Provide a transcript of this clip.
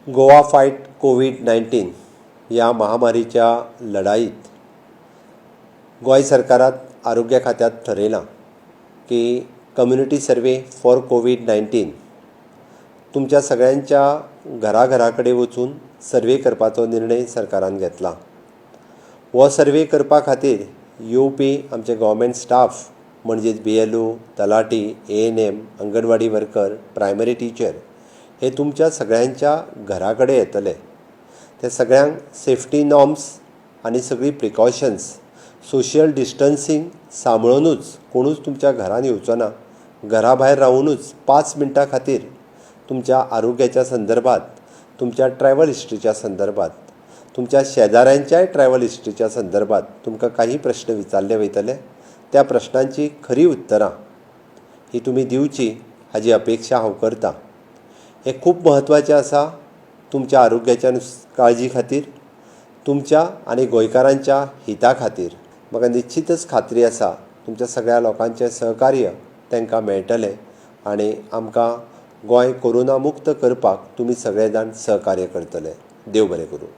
Goa fight कोविड-19 या महामारीच्या लढाईत गोंय सरकारात आरोग्य खात्यात ठरयलां की कम्युनिटी सर्वे फॉर कोविड-19 तुमच्या सगळ्यांच्या घरा कडेन वचून सर्वे करपाचो निर्णय सरकारान घेतला। हो सर्वे करपा खातीर येवपी आमचे गव्हर्मेंट स्टाफ म्हणजे BLO, talathi, ANM, anganwadi worker, primary teacher हे तुमच्या सगळ्यांच्या घरा कडेन येतले। ते सगळ्यांक सेफ्टी नॉर्म्स आनी सगळी प्रिकॉशन्स सोशियल डिस्टन्सिंग सांबाळूनच कोणूच तुमच्या घरान येवचो ना। घरा भायर रावूनच 5 मिनटां खातीर तुमच्या आरोग्याच्या संदर्भात, तुमच्या ट्रॅव्हल हिस्ट्रीच्या संदर्भात, तुमच्या शेजाऱ्यांच्याय ट्रॅव्हल हिस्ट्रीच्या संदर्भात तुमकां काही प्रश्न विचारले वयतले। त्या प्रश्नांची खरी उत्तरां ही तुमी दिवची हाजी अपेक्षा हांव करतां। हे खूब म्हत्वाचें आसा तुमच्या आरोग्याच्या काळजी खातीर, तुमच्या आनी गोंयकारांच्या हिता खातीर। म्हाका निश्चितच खात्री आसा तुमच्या सगळ्या लोकांचें सहकार्य तांकां मेळटलें आनी आमकां गोंय कोरोना मुक्त करपाक तुमी सगळे जाण सहकार्य करतले। देव बरें करूं।